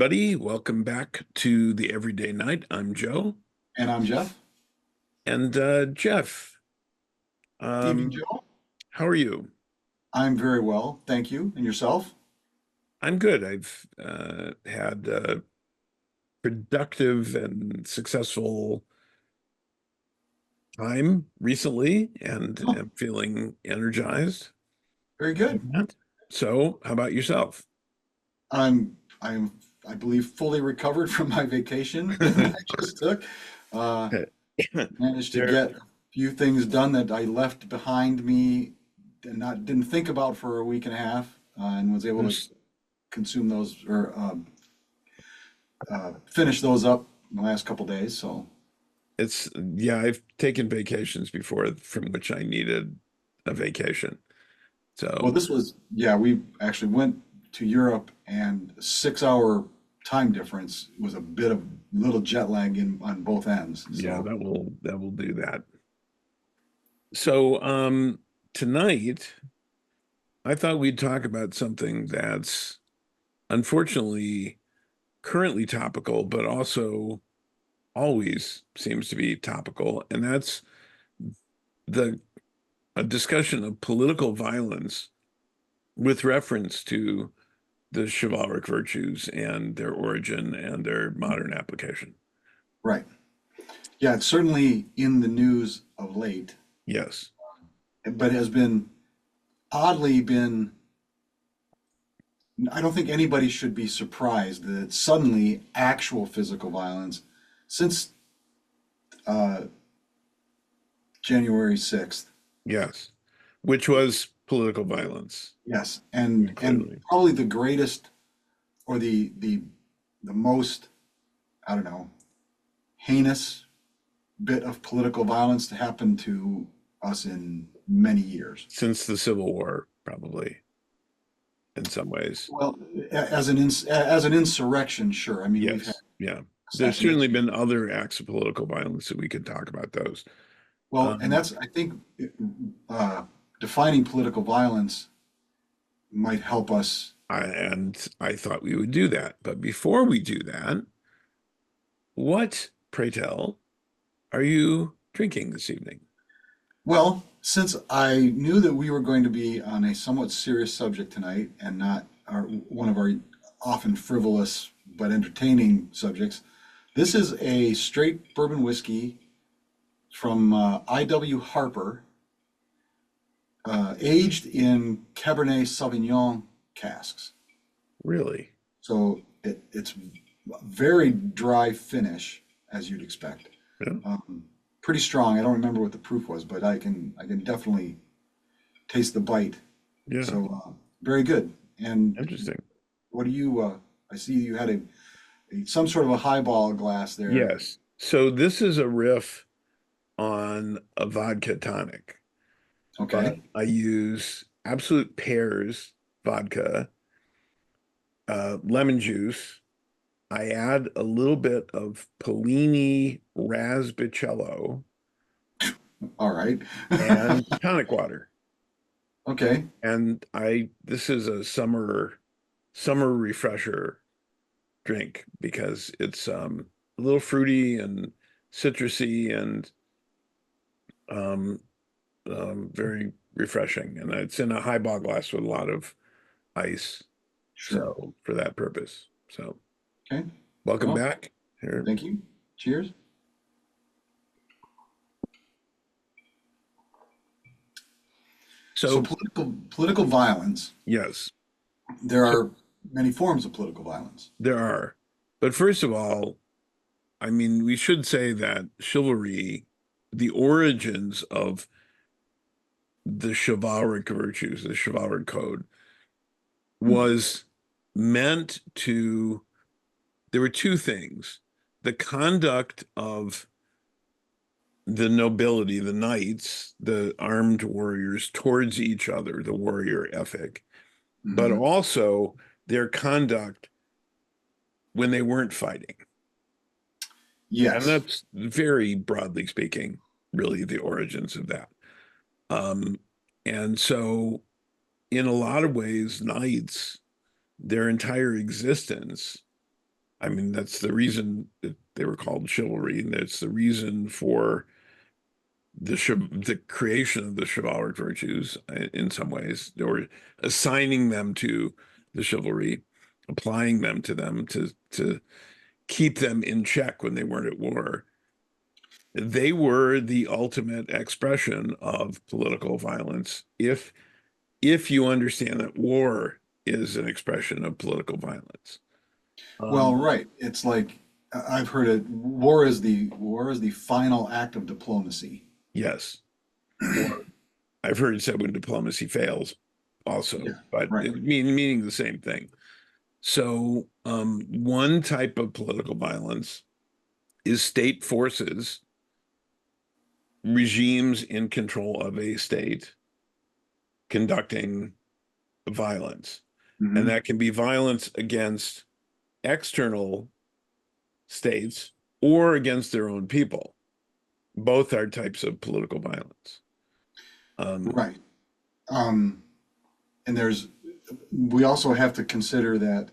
everybody. Welcome back to the Everyday Night. I'm Joe. And I'm Jeff. And Jeff, Evening, um, Joe. how are you? I'm very well, thank you. And yourself? I'm good. I've had a productive and successful time recently and Oh, am feeling energized very by good. that. So, how about yourself? I'm I believe fully recovered from my vacation that I just took. Uh, Managed to There, get a few things done that I left behind me and not didn't think about for a week and a half, and was able to there's, consume those or finish those up in the last couple days. So, yeah, I've taken vacations before from which I needed a vacation. well, So, this was yeah. We actually went to Europe, and 6 hour time difference was a bit of little jet lag in on both ends. yeah, So, that will do that. So, tonight I thought we'd talk about something that's unfortunately currently topical, but also always seems to be topical, and that's the a discussion of political violence with reference to the chivalric virtues and their origin and their modern application. right, yeah, it's certainly in the news of late, Yes. but has been oddly been. I don't think anybody should be surprised that suddenly actual physical violence since uh, January 6th. Yes. Which was political violence, Yes, and clearly. probably the greatest or the most, I don't know, heinous bit of political violence to happen to us in many years. Since the Civil War, probably in some ways. Well, as an insurrection, sure. I mean, we've had Yes, yeah. There's certainly assassination. been other acts of political violence that we could talk about those. Well, and Um, that's I think uh, defining political violence might help us. and I thought we would do that. But before we do that, what, pray tell, are you drinking this evening? Well, since I knew that we were going to be on a somewhat serious subject tonight and not one of our often frivolous but entertaining subjects, this is a straight bourbon whiskey from I.W. Harper, aged in Cabernet Sauvignon casks. Really? So it's very dry finish, as you'd expect. Yeah. Pretty strong. I don't remember what the proof was, but I can definitely taste the bite. Yeah. So very good. And Interesting. what do you? I see you had some sort of a highball glass there. Yes. So this is a riff on a vodka tonic, but Okay, I use Absolute Pears vodka, lemon juice. I add a little bit of Pellini Rasbicello all right. and tonic water. Okay, And this is a summer refresher drink because it's a little fruity and citrusy and um, very refreshing. And it's in a highball glass with a lot of ice. sure. So for that purpose. So Okay. welcome Well, back here. thank you. Cheers. So So political violence. yes, There so are many forms of political violence. there are. But first of all, I mean, we should say that chivalry, the origins of the chivalric virtues, the chivalric code, Hmm. was meant to, there were two things. The conduct of the nobility, the knights, the armed warriors towards each other, the warrior ethic, but Hmm. also their conduct when they weren't fighting. And Yes. that's very broadly speaking, really the origins of that. Um, and so, in a lot of ways, knights, their entire existence I mean, that's the reason that they were called chivalry, and that's the reason for the creation of the chivalric virtues in some ways, or assigning them to the chivalry, applying them to them to keep them in check when they weren't at war. They were the ultimate expression of political violence. If you understand that war is an expression of political violence. Well, Um, right. It's like I've heard it. War is the final act of diplomacy. yes. Or I've heard it said when diplomacy fails Yeah, also, but right. it meaning the same thing. So, one type of political violence is state forces, regimes in control of a state conducting violence. And Hmm. that can be violence against external states or against their own people. Both are types of political violence. Um, Right. Um, and we also have to consider that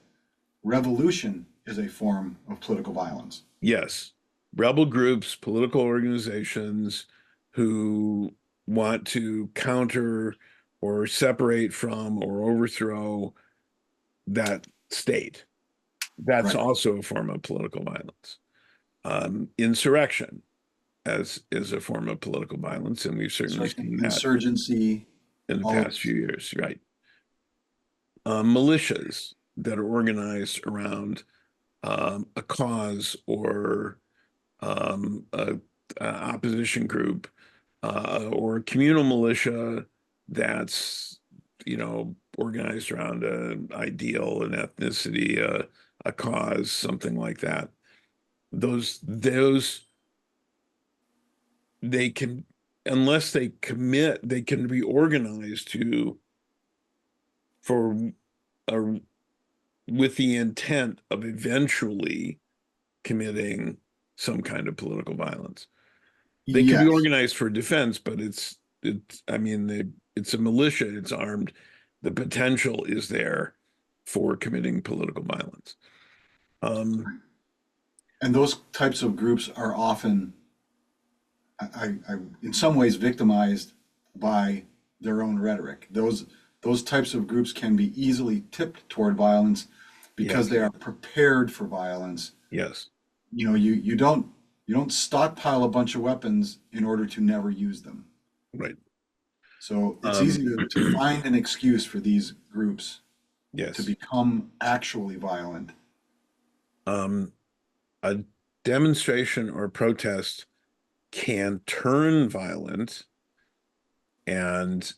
revolution is a form of political violence. yes, rebel groups, political organizations who want to counter or separate from or overthrow that state. That's Right. also a form of political violence. Insurrection as is a form of political violence, and we've certainly seen that Insurgency, in the all of past those. few years, right? Militias that are organized around a cause or a opposition group or a communal militia that's organized around an ideal, an ethnicity, a cause, something like that. Those they can, unless they commit, they can be organized to for a with the intent of eventually committing some kind of political violence. They can be Yes. organized for defense, but I mean it's a militia, it's armed. The potential is there for committing political violence. Um, And those types of groups are often, in some ways, victimized by their own rhetoric. Those types of groups can be easily tipped toward violence because yes, they are prepared for violence. yes, You know, you don't stockpile a bunch of weapons in order to never use them. right. So it's Um, easy to find an excuse for these groups to yes. become actually violent. Um, a demonstration or protest can turn violent, and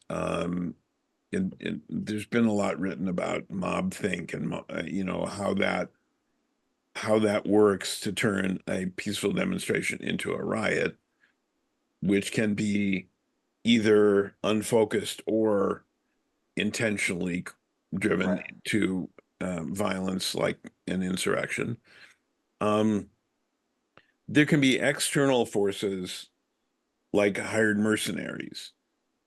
there's been a lot written about mob think and how that works to turn a peaceful demonstration into a riot, which can be either unfocused or intentionally driven Right. to violence, like an insurrection. Um, there can be external forces like hired mercenaries,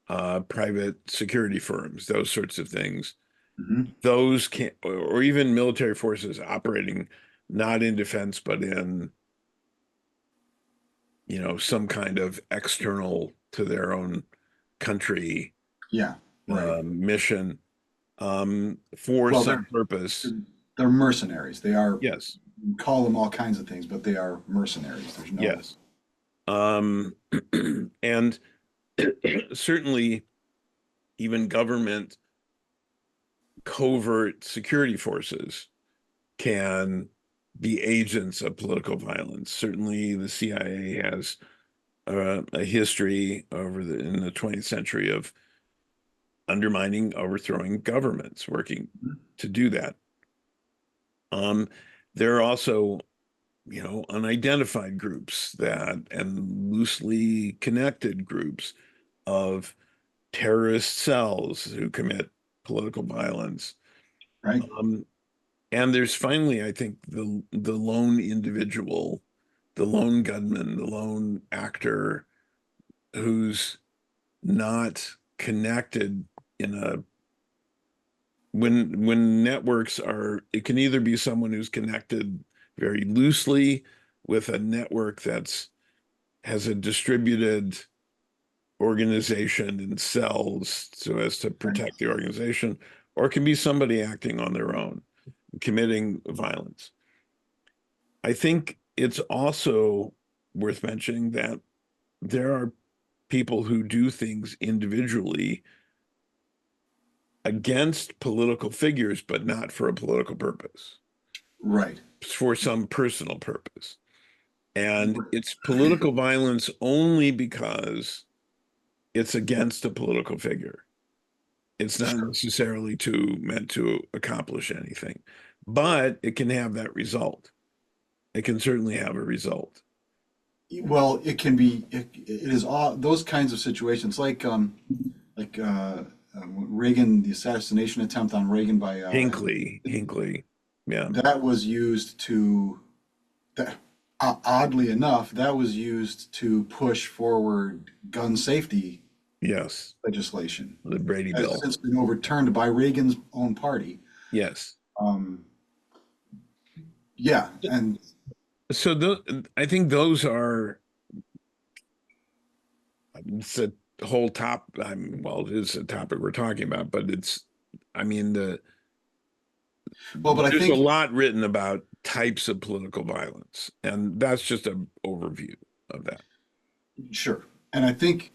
private security firms, those sorts of things. Hmm. Those can, or even military forces operating not in defense, but in, some kind of external to their own country Yeah. Right. mission for Well, some they're purpose. they're mercenaries. They are, Yes, you can call them all kinds of things, but they are mercenaries. There's no, yes. Um, and certainly even government covert security forces can be agents of political violence. Certainly, the CIA has a history in the 20th century of undermining, overthrowing governments, working to do that. Um, there are also, unidentified groups and loosely connected groups of terrorist cells who commit political violence. right? Um, and there's finally, I think, the lone individual, the lone gunman, the lone actor who's not connected in a when networks are, it can either be someone who's connected very loosely with a network that's has a distributed organization and cells so as to Right. protect the organization, or it can be somebody acting on their own, committing violence. I think it's also worth mentioning that there are people who do things individually against political figures, but not for a political purpose, Right. for some personal purpose. And it's political violence only because it's against a political figure. It's not Sure. necessarily meant to accomplish anything, but it can have that result. It can certainly have a result. Well, it can be. It is all those kinds of situations, like Reagan, the assassination attempt on Reagan by Hinckley, yeah, that was used to that. Oddly enough, that was used to push forward gun safety yes, legislation. the Brady Has Bill, since been overturned by Reagan's own party. yes. Um, yeah, and So I think those are it's a whole top. Well, it is a topic we're talking about, but I mean, well, but I there's a think lot written about types of political violence, and that's just an overview of that. sure, and I think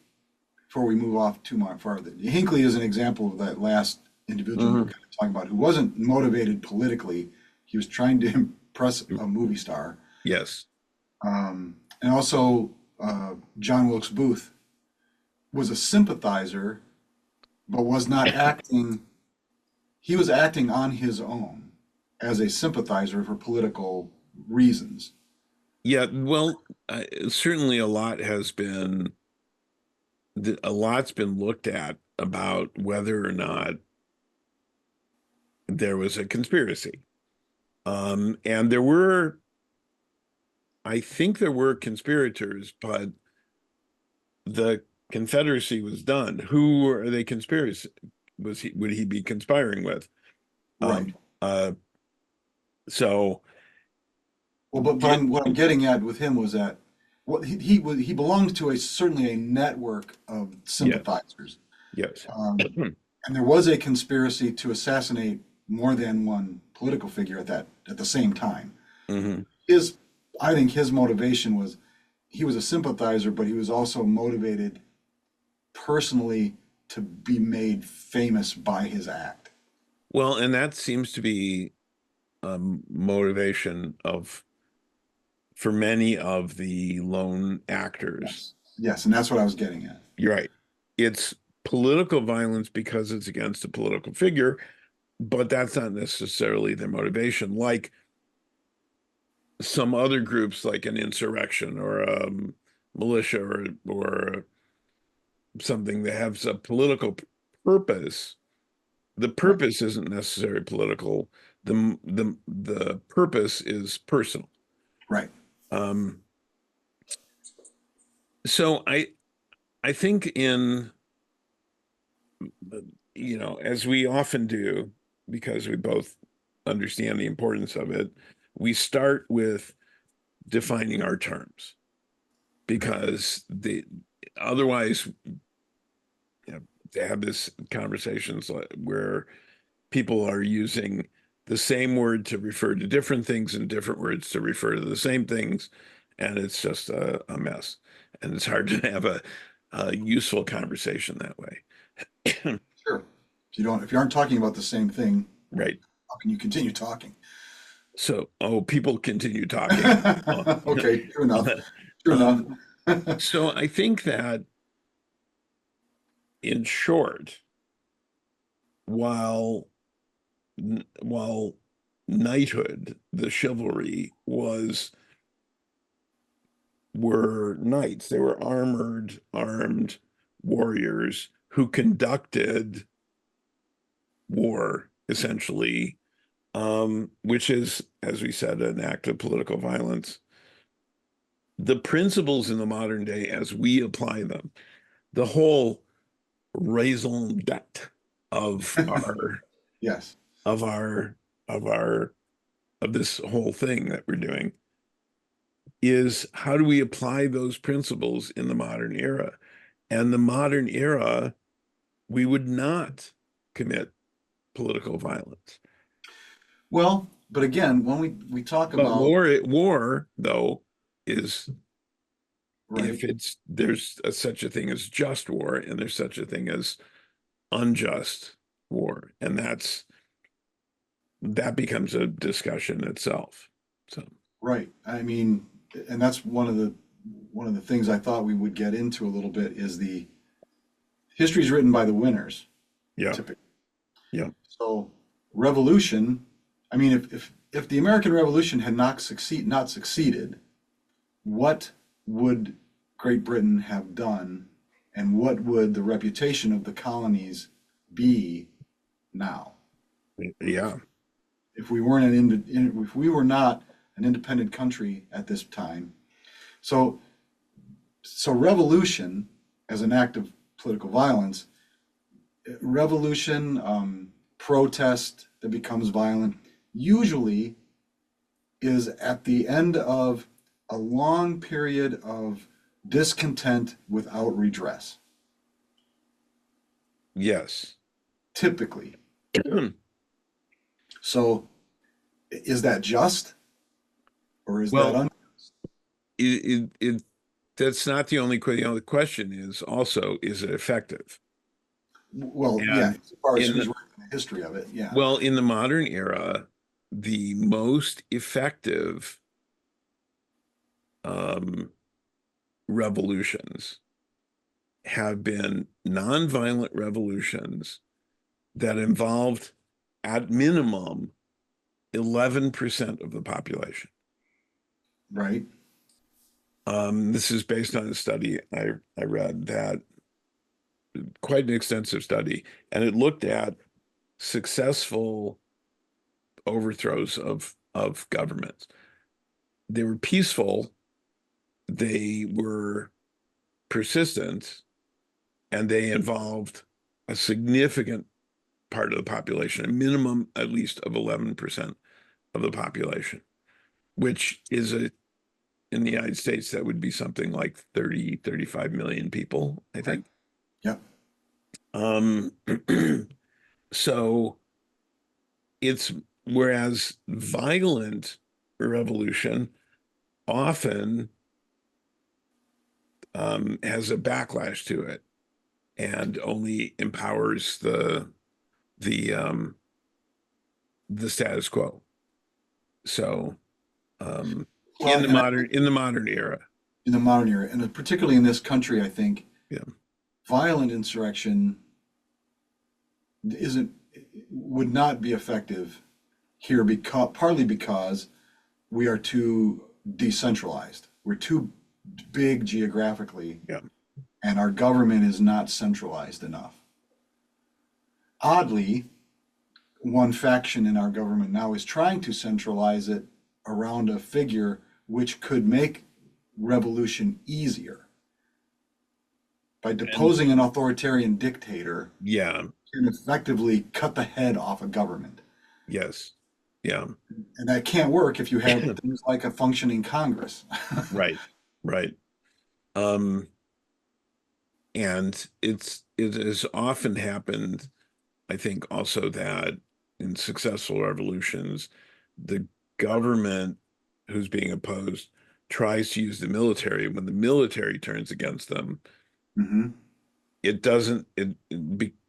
before we move off too much farther, Hinckley is an example of that last individual you were Hmm. kind of talking about, who wasn't motivated politically. He was trying to impress a movie star, Yes. and also John Wilkes Booth was a sympathizer, but was not acting. He was acting on his own as a sympathizer for political reasons. Yeah. Well, certainly a lot's been looked at about whether or not there was a conspiracy. And I think there were conspirators, but the Confederacy was done. Who are they conspiracy? Would he be conspiring with? Right. Um, so Well, but get what I'm getting at with him was that what he belonged to a certainly a network of yes, sympathizers, yes. and there was a conspiracy to assassinate more than one political figure at the same time. Hmm. His I think his motivation was he was a sympathizer, but he was also motivated personally to be made famous by his act. Well, and that seems to be motivation of for many of the lone actors. Yes. Yes, and that's what I was getting at. You're right. It's political violence because it's against a political figure, but that's not necessarily their motivation. Like some other groups, like an insurrection or a militia or something that has a political purpose. The Right. purpose isn't necessarily political. The purpose is personal. Right. Um, so I think as we often do, because we both understand the importance of it, we start with defining our terms because the otherwise, they have this conversations where people are using the same word to refer to different things and different words to refer to the same things, and it's just a mess. And it's hard to have a useful conversation that way. Sure. If you aren't talking about the same thing, Right. how can you continue talking? So, people continue talking. Oh. Okay, true enough. True enough. Um, so I think that in short, while while knighthood, the chivalry were knights. They were armed warriors who conducted war, essentially, which is, as we said, an act of political violence. The principles in the modern day, as we apply them, the whole raison d'etre of our Yes. of our of our of this whole thing that we're doing is how do we apply those principles in the modern era? And the modern era, we would not commit political violence. Well, but again, when we talk But about, war though is right, if it's there's such a thing as just war and there's such a thing as unjust war, and that becomes a discussion itself. So right. I mean, and that's one of the things I thought we would get into a little bit is the history is written by the winners, yeah, typically. yeah, So revolution, I mean, if the American Revolution had not succeeded, what would Great Britain have done, and what would the reputation of the colonies be now? yeah, If we were not an independent country at this time, so revolution as an act of political violence, revolution, protest that becomes violent, usually is at the end of a long period of discontent without redress. yes. Typically. So is that just, or is that Well, it that's not the only question. The question is also, is it effective? well, yeah, And as far as in who's the, writing the history of it, yeah. well, in the modern era, the most effective um, revolutions have been nonviolent revolutions that involved, at minimum, 11% of the population. Right. This is based on a study I read that quite an extensive study, and it looked at successful overthrows of governments. They were peaceful, they were persistent, and they involved a significant part of the population, a minimum at least of 11% of the population, which is in the United States, that would be something like 30, 35 million people, I Right. think. Yep. Um, so it's whereas violent revolution often has a backlash to it and only empowers the um, the status quo. So Well, and I think in the modern era, in the modern era, and particularly in this country, I think yeah, violent insurrection isn't would not be effective here because partly because we are too decentralized. We're too big geographically, yeah, and our government is not centralized enough. Oddly, one faction in our government now is trying to centralize it around a figure which could make revolution easier by and deposing an authoritarian dictator yeah, can effectively cut the head off a government. yes, yeah, And that can't work if you have things like a functioning Congress. right, right. Um, and it has often happened, I think, also that in successful revolutions, the government who's being opposed tries to use the military. When the military turns against them, Hmm. it doesn't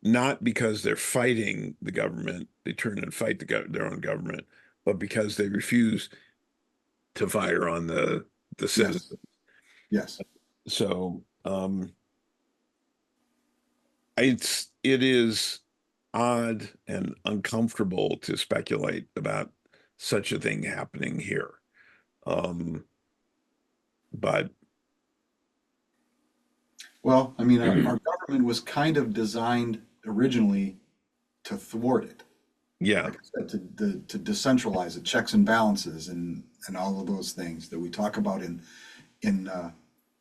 not because they're fighting the government, they turn and fight their own government, but because they refuse to fire on the Yes, citizens. yes. So it is odd and uncomfortable to speculate about such a thing happening here. But Well, I mean, our government was kind of designed originally to thwart it. yeah, Like I said, to decentralize it, checks and balances, and all of those things that we talk about in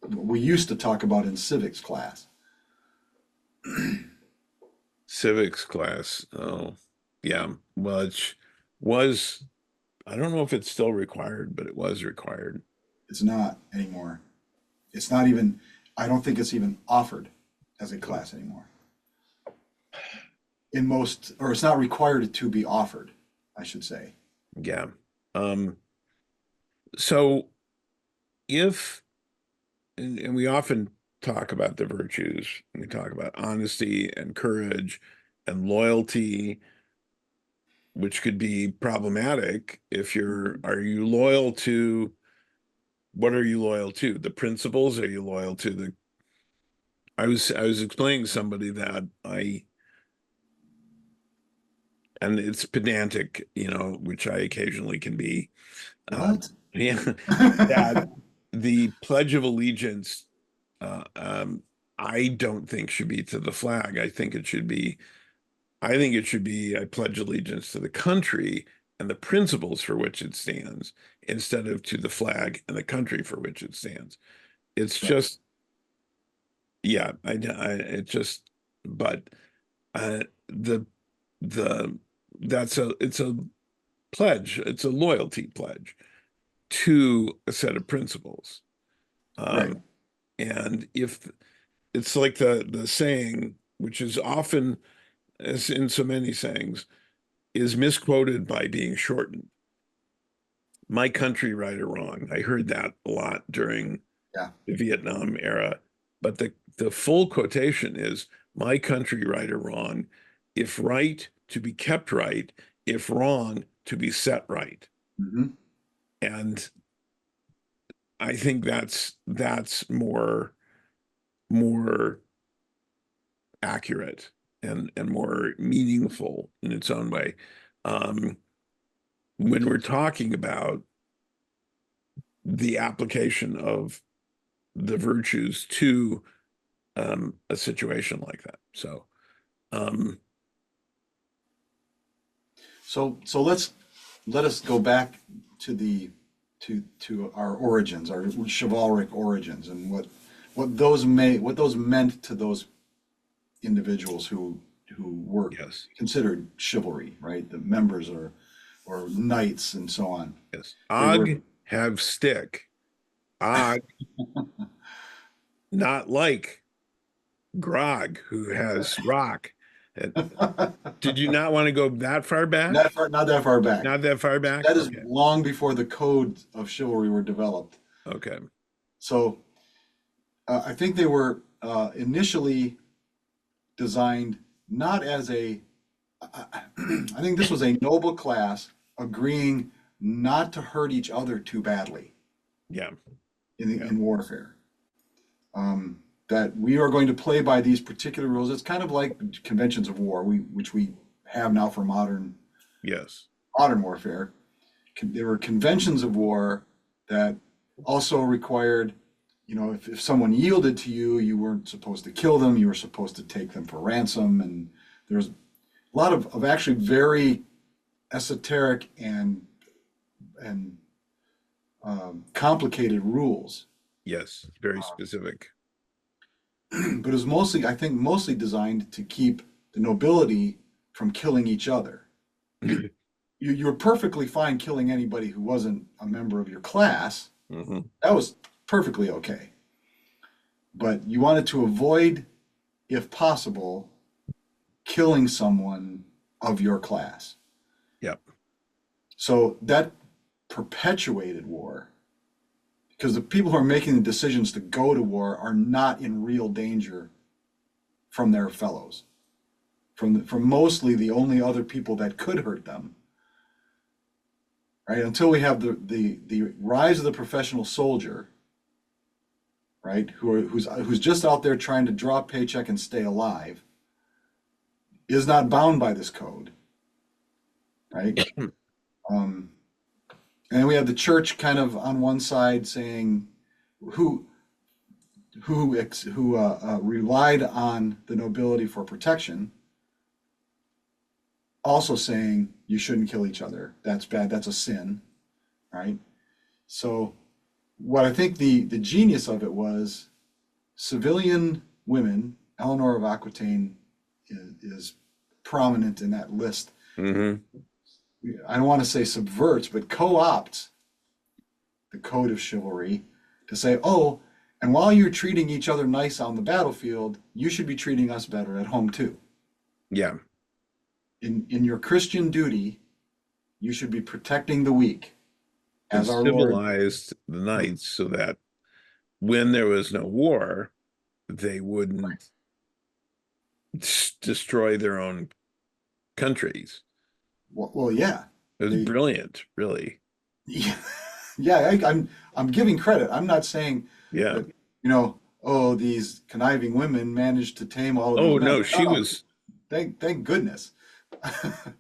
we used to talk about in civics class. civics class. Oh, yeah. Well, it was I don't know if it's still required, but it was required. It's not anymore. It's not even, I don't think it's even offered as a class anymore. In most, or it's not required to be offered, I should say. Yeah. Um, so if, and we often talk about the virtues, and we talk about honesty and courage and loyalty, which could be problematic if are you loyal to, what are you loyal to? The principles? Are you loyal to I was explaining to somebody that and it's pedantic, which I occasionally can be. What? Yeah, that the Pledge of Allegiance, uh, um, I don't think should be to the flag. I think it should be I pledge allegiance to the country and the principles for which it stands, instead of to the flag and the country for which it stands. It's Right. just, yeah, it just, but the the it's a pledge, it's a loyalty pledge to a set of principles. Right. Um, and if it's like the saying, which is often, as in so many sayings, is misquoted by being shortened. My country, right or wrong. I heard that a lot during Yeah. the Vietnam era, but the full quotation is my country, right or wrong. If right, to be kept right. If wrong, to be set right. Hmm. And I think that's more accurate and more meaningful in its own way. Um, when we're talking about the application of the virtues to a situation like that. So, um, So let us go back to the to our origins, our chivalric origins, and what those meant to those individuals who were yes, considered chivalry, right? The members or knights and so on. yes. They were Og have stick. Og, not like Grog, who has rock. And did you not want to go that far back? not that far back. Not that far back? That is Okay. long before the codes of chivalry were developed. Okay. So I think they were initially designed not as a. I think this was a noble class agreeing not to hurt each other too badly Yeah. Yeah. in warfare. That we are going to play by these particular rules. It's kind of like conventions of war, which we have now for Yes. modern warfare. There were conventions of war that also required, if someone yielded to you, you weren't supposed to kill them. You were supposed to take them for ransom. And there's a lot of actually very esoteric and complicated rules. Yes. Very specific. But it was mostly, I think, mostly designed to keep the nobility from killing each other. You were perfectly fine killing anybody who wasn't a member of your class. Hmm. That was perfectly okay. But you wanted to avoid, if possible, killing someone of your class. Yep. So that perpetuated war because the people who are making the decisions to go to war are not in real danger from their fellows, from mostly the only other people that could hurt them. Right, until we have the rise of the professional soldier, right, who's just out there trying to draw a paycheck and stay alive, is not bound by this code, right? Um, and then we have the church kind of on one side saying who who relied on the nobility for protection, also saying you shouldn't kill each other. That's bad. That's a sin, right? So what I think the genius of it was civilian women. Eleanor of Aquitaine is prominent in that list. Hmm. I don't want to say subverts, but co-opts the code of chivalry to say, oh, and while you're treating each other nice on the battlefield, you should be treating us better at home too. Yeah. In your Christian duty, you should be protecting the weak, And as our Lord. civilized the knights so that when there was no war, they Right. wouldn't destroy their own countries. Well, yeah, It was they, brilliant, really. yeah, yeah. I'm giving credit. I'm not saying Yeah. that oh, these conniving women managed to tame all of these Oh men. no, No, no, thank goodness.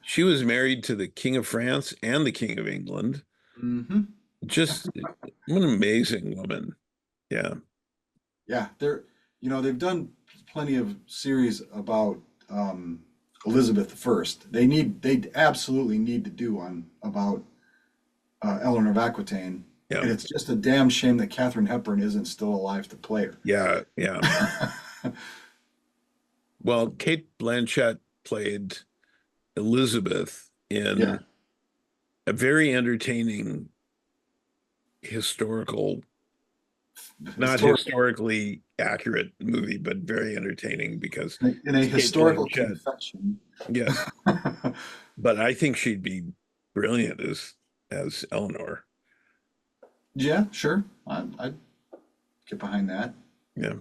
she was married to the King of France and the King of England. Hmm. Just what an amazing woman. Yeah. Yeah, they've done plenty of series about um, Elizabeth the First. They absolutely need to do one about Eleanor of Aquitaine, Yeah. and it's just a damn shame that Katharine Hepburn isn't still alive to play Yeah. Yeah. her. Well, Kate Blanchett played Elizabeth Yeah, in a very entertaining historical, not historical historically accurate movie, but very entertaining because in a it's Kate historical Blanchett. confession. Yes. But I think she'd be brilliant as Eleanor. Yeah, sure, I'd get behind that. Yeah.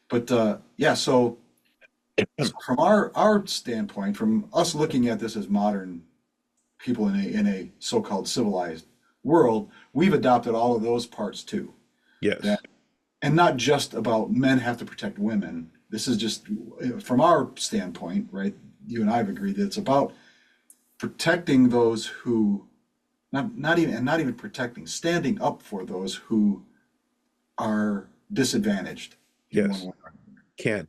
But yeah, so from our standpoint, from us looking at this as modern people in a so-called civilized world, we've adopted all of those parts too. Yes. That and not just about men have to protect women. This is just from our standpoint, right? You and I have agreed that it's about protecting those who not even protecting, standing up for those who are disadvantaged in one Yes. way. Can't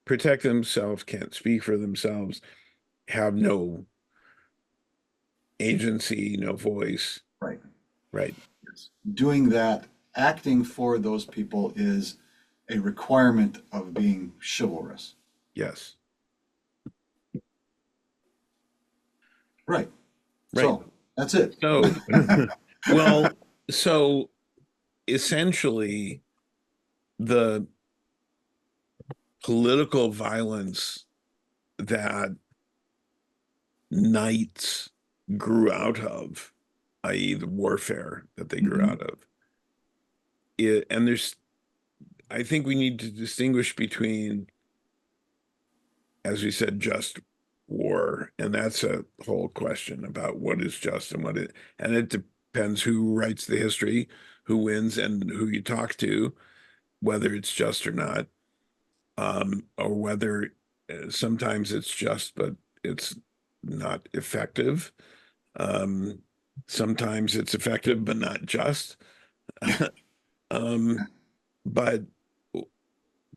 protect themselves, can't speak for themselves, have no agency, no voice. Right. Right. Yes. Doing that, acting for those people is a requirement of being chivalrous. Yes. Right. Right. So that's it. So, well, so essentially, the political violence that knights grew out of, i.e., the warfare that they grew Mhm. out of, and I think we need to distinguish between, as we said, just war, and that's a whole question about what is just and and it depends who writes the history, who wins, and who you talk to, whether it's just or not, or whether sometimes it's just, but it's not effective. Um, Sometimes it's effective, but not just. Um, but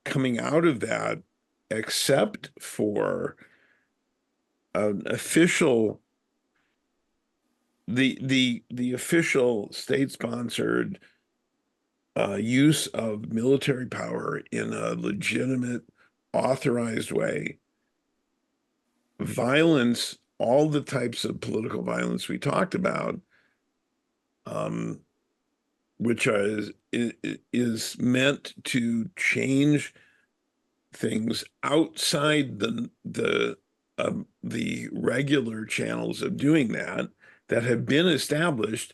coming out of that, except for an official, the official state-sponsored use of military power in a legitimate, authorized way, violence, all the types of political violence we talked about, um, which is meant to change things outside the regular channels of doing that that have been established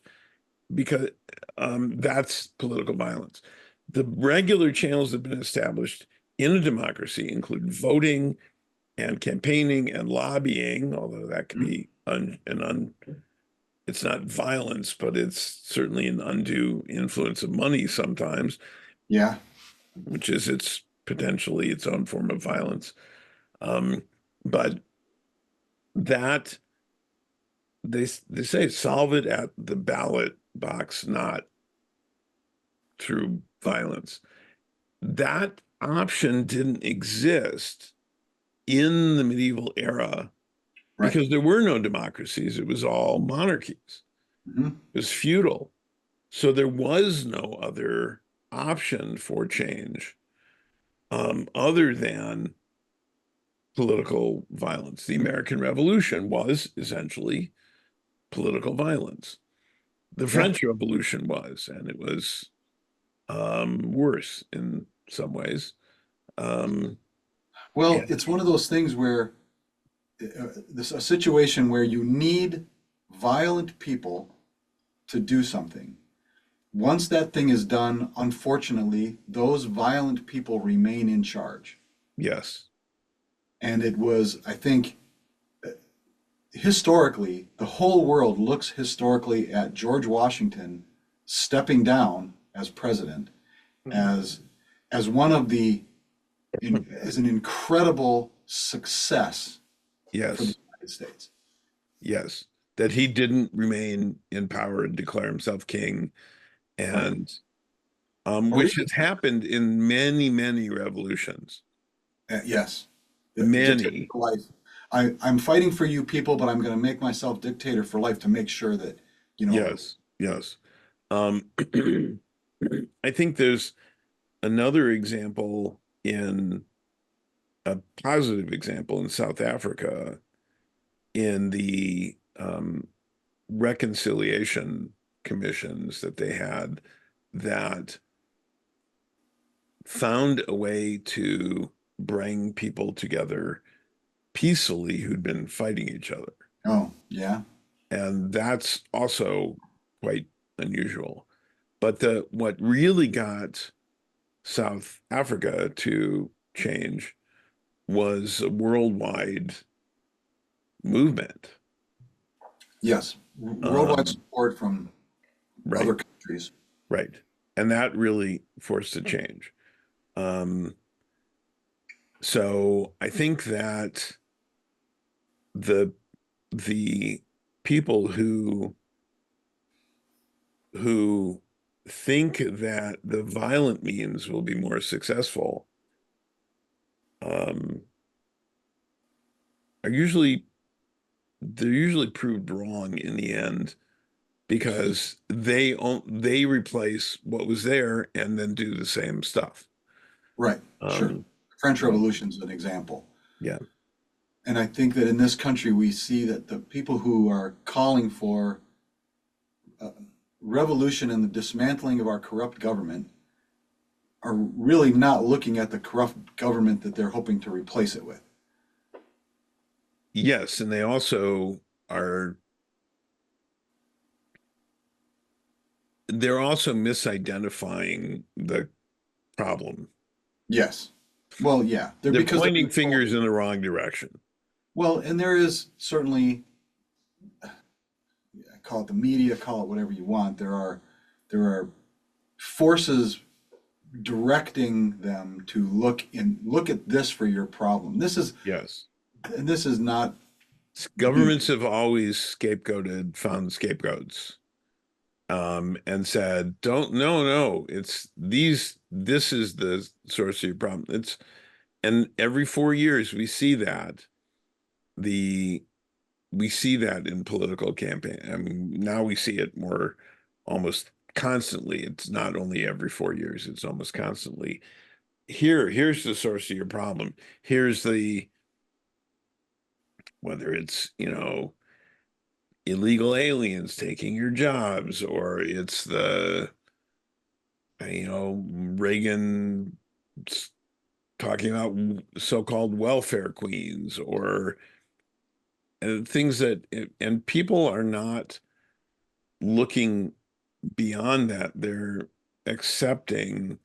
because that's political violence. The regular channels that have been established in a democracy include voting and campaigning and lobbying, although that could Mhm. be it's not violence, but it's certainly an undue influence of money sometimes, Yeah. which is its potentially its own form of violence. Um, but that they say solve it at the ballot box, not through violence. That option didn't exist in the medieval era Right. because there were no democracies. It was all monarchies. Mhm. It was feudal. So there was no other option for change other than political violence. The American Revolution was essentially political violence. The Yeah. French Revolution was, and it was worse in some ways. Um, Well, and it's one of those things where this a situation where you need violent people to do something. Once that thing is done, unfortunately, those violent people remain in charge. yes, And it was, I think, historically, the whole world looks historically at George Washington stepping down as president as as one of the as an incredible success for the yes, United States. yes, that he didn't remain in power and declare himself king, Right. and Or which has happened in many, many revolutions. yes, dictator Many, for life. I'm fighting for you people, but I'm going to make myself dictator for life to make sure that, you know, yes, yes. Um, I think there's another example in a positive example in South Africa in the reconciliation commissions that they had that found a way to bring people together peacefully who'd been fighting each other. oh, yeah, And that's also quite unusual. But the what really got South Africa to change was a worldwide movement. yes, worldwide Um, support from right, other countries. right. And that really forced a change. Um, so I think that the the people who think that the violent means will be more successful um, are usually they're usually proved wrong in the end because they replace what was there and then do the same stuff. Right, sure. Um, French um, Revolution is an example. yeah, And I think that in this country, we see that the people who are calling for uh, revolution and the dismantling of our corrupt government are really not looking at the corrupt government that they're hoping to replace it with. yes, and they also are they're also misidentifying the problem. Yes. Well, yeah, they're They're because they're pointing controlled. fingers in the wrong direction. Well, and there is certainly, call it the media, call it whatever you want. There are forces directing them to look at this for your problem. Yes. This is not new. Governments have always scapegoated, found scapegoats, and said, "Don't, no, no, it's these. This is the source of your problem." And every 4 years we see that the we see that in political campaign. I mean, now we see it more almost constantly. It's not only every 4 years; it's almost constantly. Here's the source of your problem. Here's the whether it's illegal aliens taking your jobs, or it's the Reagan talking about so-called welfare queens, or things that and people are not looking beyond that. They're accepting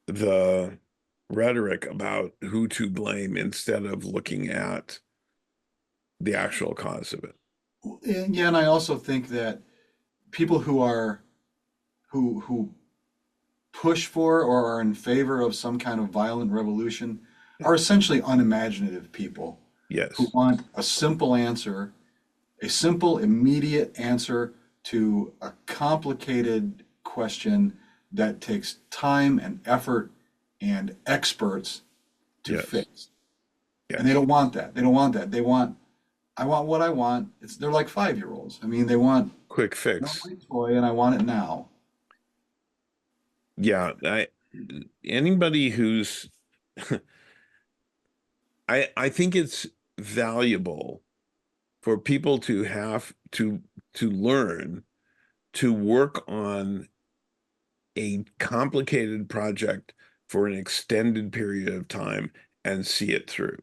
the rhetoric about who to blame instead of looking at the actual cause of it. And yeah, and I also think that people who push for or are in favor of some kind of violent revolution are essentially unimaginative people who Yes, want a simple answer, a simple, immediate answer to a complicated question that takes time and effort and experts to yes, fix. And they yes. don't want that. They don't want that. They want, I want what I want. They're like 5-year-olds. I mean, they want, Quick no, fix. my toy and I want it now. Yeah, anybody who's I think it's valuable for people to have to learn to work on a complicated project for an extended period of time and see it through.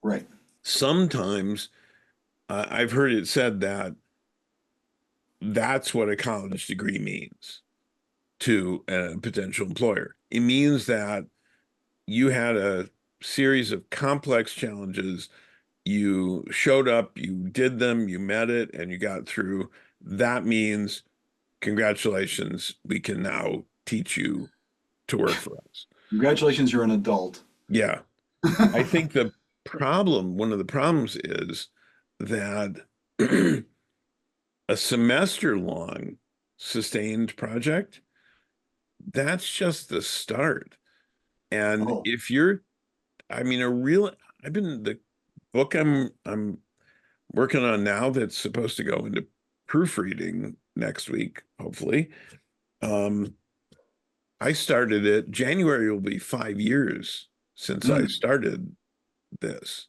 Right. Sometimes I've heard it said that that's what a college degree means to a potential employer. It means that you had a series of complex challenges. You showed up, you did them, you met it, and you got through. That means congratulations, we can now teach you to work for us. Congratulations, you're an adult. Yeah. I think one of the problems is that a semester long sustained project, that's just the start. And Oh, if you're, I mean, I've been the book I'm working on now that's supposed to go into proofreading next week, hopefully. Um, I started it, January will be 5 years since I mm, started this.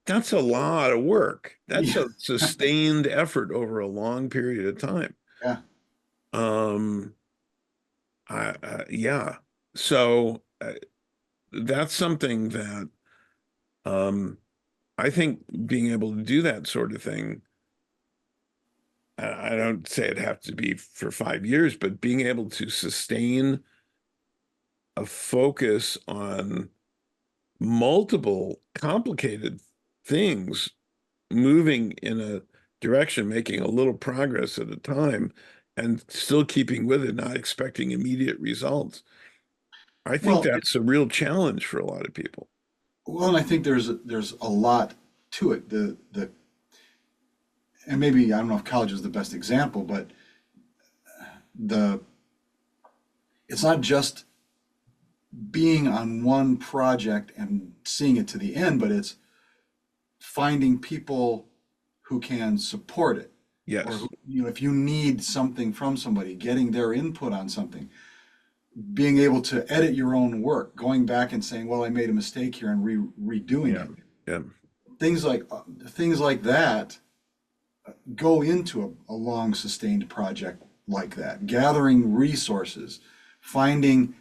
That's a lot of work. That's yeah, a sustained effort over a long period of time. yeah. Um, yeah. So that's something that um, I think being able to do that sort of thing, I don't say it have to be for 5 years, but being able to sustain a focus on multiple complicated things moving in a direction, making a little progress at a time, and still keeping with it, not expecting immediate results. I think Well, that's a real challenge for a lot of people. and I think there's a lot to it. The and maybe I don't know if college is the best example, but the it's not just being on one project and seeing it to the end, but it's finding people who can support it, or who, Yes. if you need something from somebody, getting their input on something, being able to edit your own work, going back and saying, well, I made a mistake here and redoing Yeah. it. Yeah. Things like that go into a long sustained project like that. Gathering resources, finding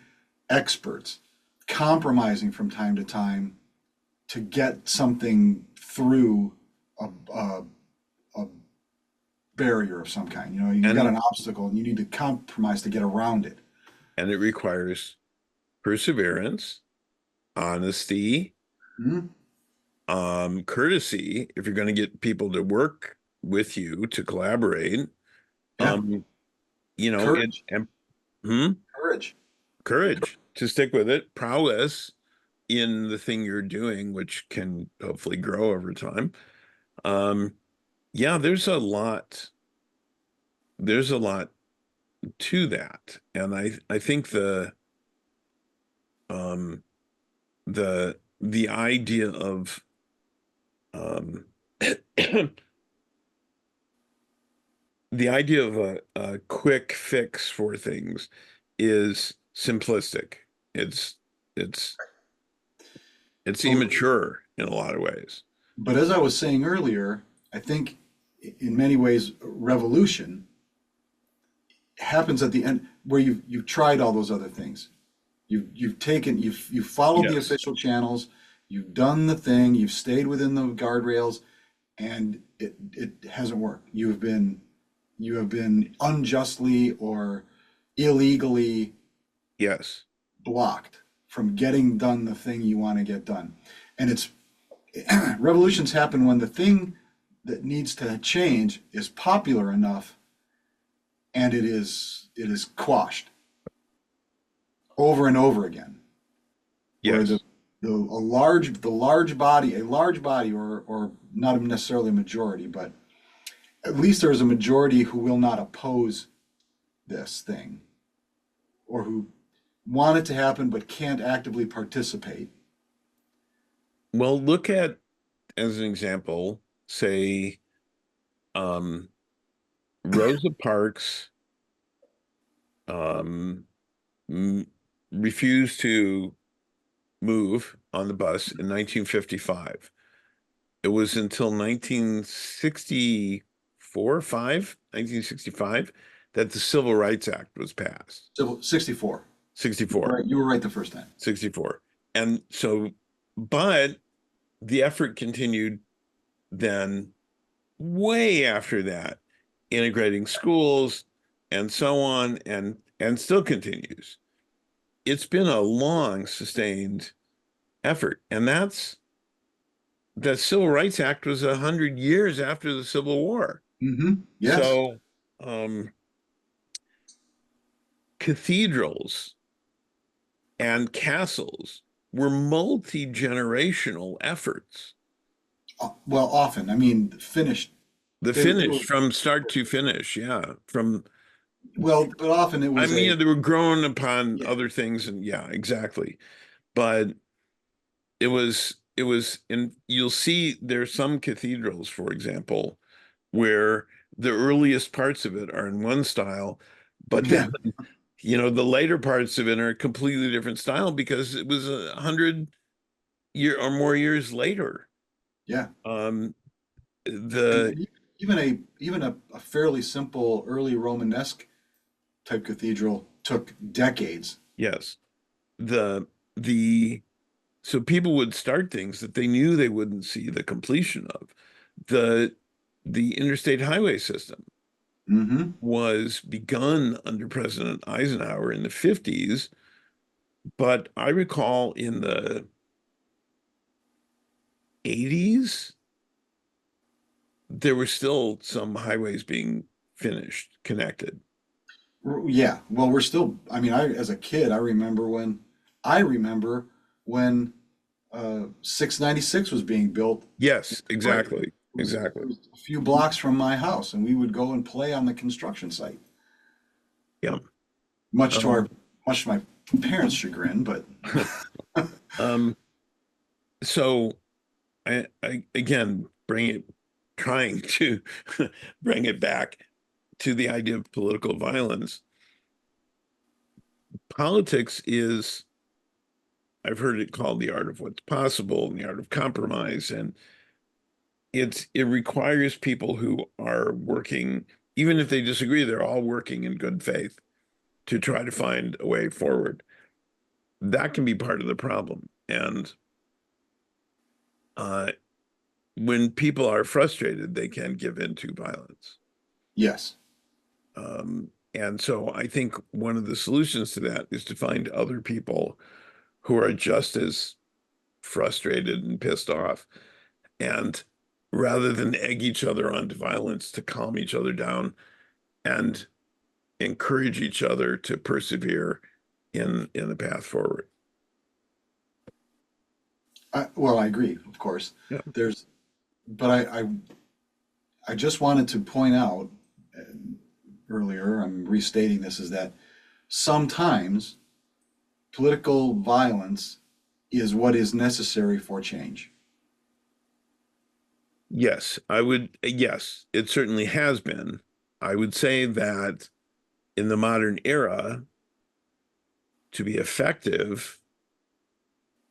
experts, compromising from time to time to get something through a barrier of some kind. You got And an obstacle and you need to compromise to get around it. and it requires perseverance, honesty, Mhm. courtesy if you're going to get people to work with you to collaborate. Yeah, Um, courage, and hmm? courage. Courage to stick with it, prowess in the thing you're doing, which can hopefully grow over time. Um, yeah, there's a lot to that. And I think um the idea of um the idea of a quick fix for things is simplistic. It's it's it's Well, immature in a lot of ways. but as I was saying earlier, I think in many ways, revolution happens at the end where you've tried all those other things. You've followed the Yes. official channels, you've done the thing, you've stayed within the guardrails, and it hasn't worked. You have been unjustly or illegally Yes. blocked from getting done the thing you want to get done. And it's revolutions happen when the thing that needs to change is popular enough and it is quashed over and over again. Where Yes. a large body, or not necessarily a majority, but at least there's a majority who will not oppose this thing, or who want it to happen but can't actively participate. Well, look at, as an example, say, um, Rosa Parks um, m refused to move on the bus in 1955. It was until 1964, 5, 1965 that the Civil Rights Act was passed. So 64. All 64, right, you were right the first time. 64. And so, but the effort continued then way after that, integrating schools and so on, and still continues. It's been a long, sustained effort. And the Civil Rights Act was 100 years after the Civil War. Yes. So um, cathedrals and castles were multi-generational efforts. Well, often. I mean, finished. The They were finish from start to finish, yeah. From well, but often it I was mean, a yeah, they were growing upon yeah, other things, and yeah, exactly. But it was, and you'll see there's some cathedrals, for example, where the earliest parts of it are in one style, but then yeah, the later parts of it are a completely different style because it was 100 year or more years later. yeah. Um, the And even a fairly simple early Romanesque type cathedral took decades. yes, the the so people would start things that they knew they wouldn't see the completion of. The the interstate highway system Hmm. was begun under President Eisenhower in the 50s, but I recall in the 80s there were still some highways being finished, connected. Yeah. Well, we're still. I mean, I as a kid, I remember when 696 was being built in Yes, Detroit. exactly, It exactly. was a few blocks from my house, and we would go and play on the construction site, Yeah. much to our Um, much to my parents' chagrin. But um, so I again trying to bring it back to the idea of political violence. Politics is, I've heard it called the art of what's possible and the art of compromise. And it requires people who are working, even if they disagree, they're all working in good faith to try to find a way forward. That can be part of the problem. And uh, when people are frustrated, they can give in to violence. yes, And so I think one of the solutions to that is to find other people who are just as frustrated and pissed off. And rather than egg each other on to violence, to calm each other down and encourage each other to persevere in the path forward. well, I agree, of course. Yeah. There's, but I just wanted to point out earlier. I'm restating this is that sometimes political violence is what is necessary for change. Yes, yes, it certainly has been. I would say that in the modern era, to be effective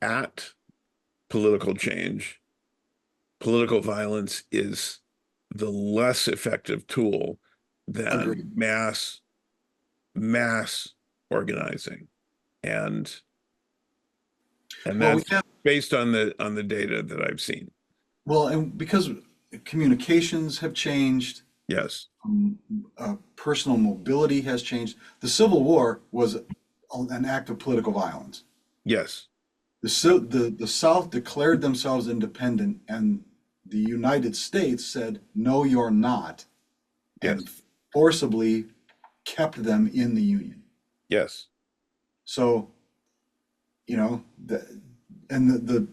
at political change, political violence is the less effective tool than Agreed. mass organizing. And and Well, we that's have based on the data that I've seen. well, and because communications have changed, Yes. um, personal mobility has changed. The Civil War was an act of political violence. Yes. The South declared themselves independent, and the United States said, "No, you're not," Yes. and forcibly kept them in the Union. Yes. So, and the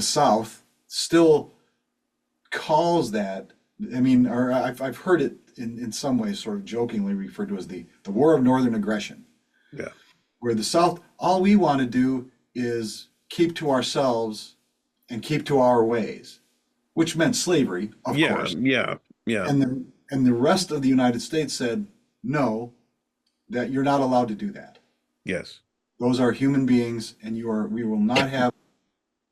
South still calls that. I mean, or I've heard it in some ways, sort of jokingly referred to as the War of Northern Aggression, Yeah. where the South, all we want to do is keep to ourselves and keep to our ways, which meant slavery, of Yeah. course. Yeah. Yeah. And the rest of the United States said, no, that you're not allowed to do that. Yes. Those are human beings, and we will not have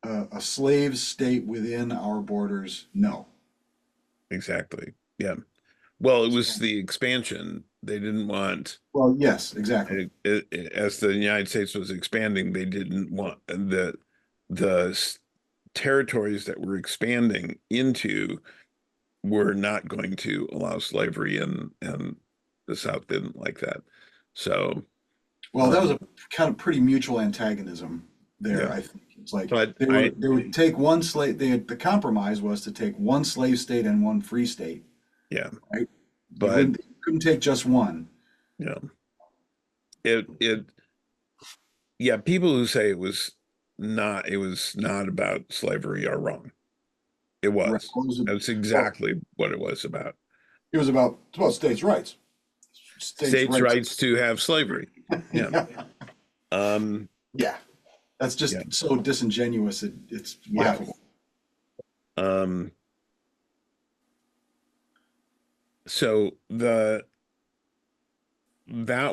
a slave state within our borders. No. Exactly. Yeah. Well, it was the expansion. They didn't want, Well, yes, exactly. as the United States was expanding, they didn't want the territories that were expanding into were not going to allow slavery, and the South didn't like that. So, Well, that was um, a kind of pretty mutual antagonism there, yeah. I think. It's like But they would take one slave, the compromise was to take one slave state and one free state, yeah, right? but You couldn't take just one. you know, it yeah, people who say it was not about slavery are wrong. It Right. was. That's Well, exactly what it was about. it's about states' rights. States' States' rights. rights to have slavery. Yeah. Yeah. Um, Yeah. That's yeah. just so disingenuous. It's Yeah. laughable. Um, so that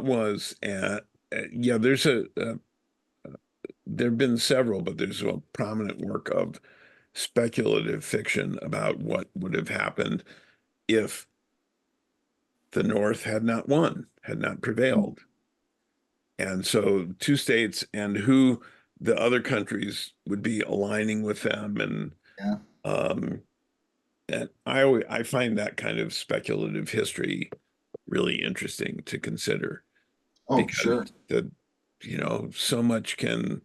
was yeah, there have been several, but there's a prominent work of speculative fiction about what would have happened if the North had not won, had not prevailed. And so two states and who the other countries would be aligning with them, Yeah. um and I find that kind of speculative history really interesting to consider Oh, because sure. so much can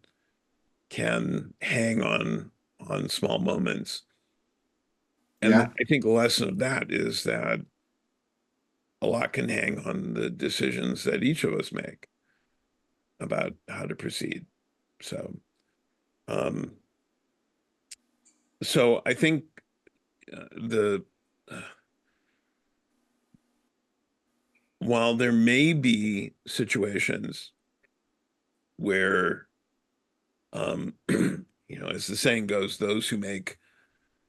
hang on small moments. And Yeah. I think the lesson of that is that a lot can hang on the decisions that each of us make about how to proceed. So, um, so I think the while there may be situations where, as the saying goes, those who make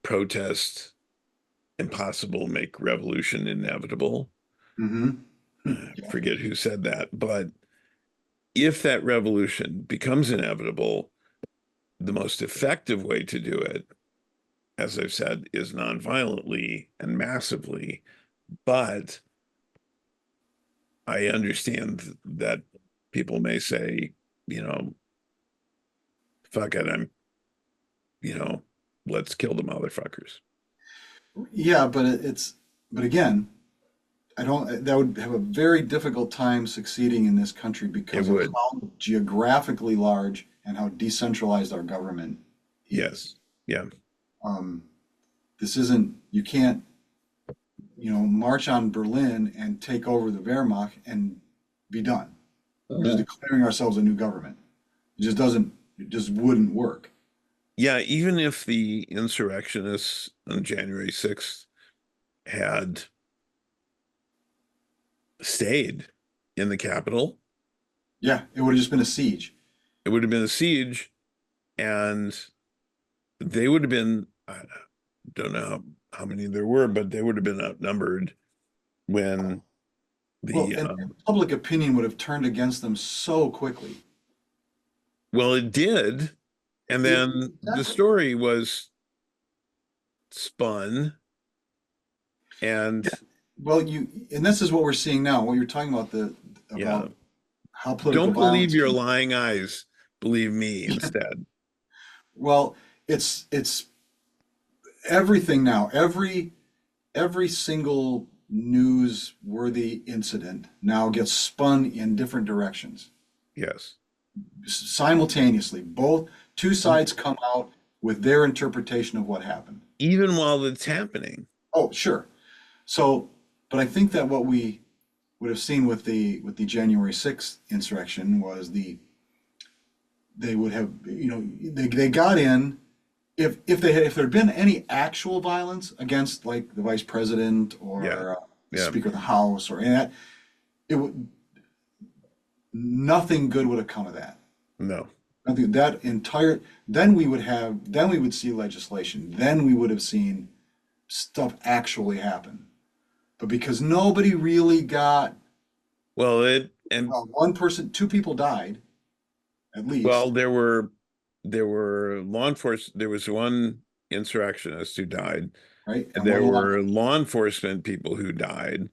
protest impossible make revolution inevitable. Mm-hmm. Yeah. Forget who said that, but if that revolution becomes inevitable, the most effective way to do it, as I've said, is nonviolently and massively. But I understand that people may say, you know, fuck it, you know, let's kill the motherfuckers. Yeah, but but again, I don't, that would have a very difficult time succeeding in this country It because of would. how geographically large and how decentralized our government is. Yes. Yeah. Um, this isn't, you can't, march on Berlin and take over the Wehrmacht and be done. We're just declaring ourselves a new government. It just wouldn't work. Yeah. Even if the insurrectionists on January 6th had stayed in the capital, Yeah, it would have just been a siege. it would have been a siege, and they would have been, I don't know how many there were, but they would have been outnumbered when Well, the, and public opinion would have turned against them so quickly. well, it did. And then the Exactly. story was spun, and Well, and this is what we're seeing now. What you're talking about yeah, about how political don't believe violence your can. lying eyes. Believe me instead. Well, it's everything now. Every single newsworthy incident now gets spun in different directions Yes. simultaneously. Both two sides come out with their interpretation of what happened. Even while it's happening. Oh, sure. So, but I think that what we would have seen with the January 6th insurrection was they would have, they got in. If there had been any actual violence against like the vice president Yeah. or the Yeah. speaker of the house or any of that, it would nothing good would have come of that. No. Nothing that entire then we would see legislation. Then we would have seen stuff actually happen. But because nobody really got, Well, it and well, one person, two people died. at Well, least, there were law enforcement. There was one insurrectionist who died. right? And There one lot, were law enforcement people who died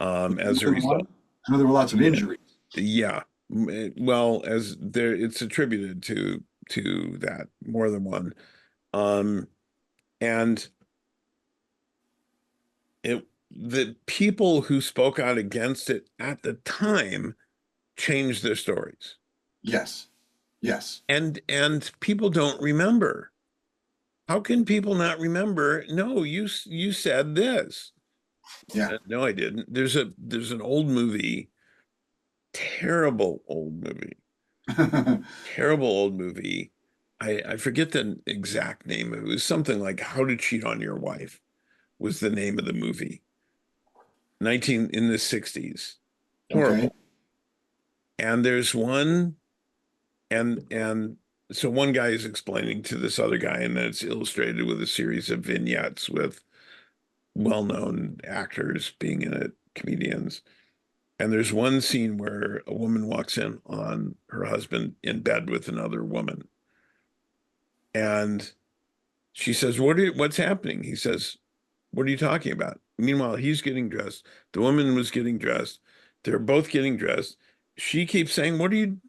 as a more than one. result. I know there were lots of Yeah, injuries. yeah. Well, as there, it's attributed to that more than one. Um, and it the people who spoke out against it at the time changed their stories, Yes, yes, and people don't remember. How can people not remember? No, you said this. yeah. No, I didn't. There's an old movie, terrible old movie, terrible old movie. I forget the exact name. It was something like How to Cheat on Your Wife was the name of the movie. 19 in the 60s. Okay. Horrible. And there's one and so one guy is explaining to this other guy, and then it's illustrated with a series of vignettes with well-known actors being in it, comedians. And there's one scene where a woman walks in on her husband in bed with another woman. And she says, what's happening? He says, what are you talking about? Meanwhile, he's getting dressed. The woman was getting dressed. They're both getting dressed. She keeps saying,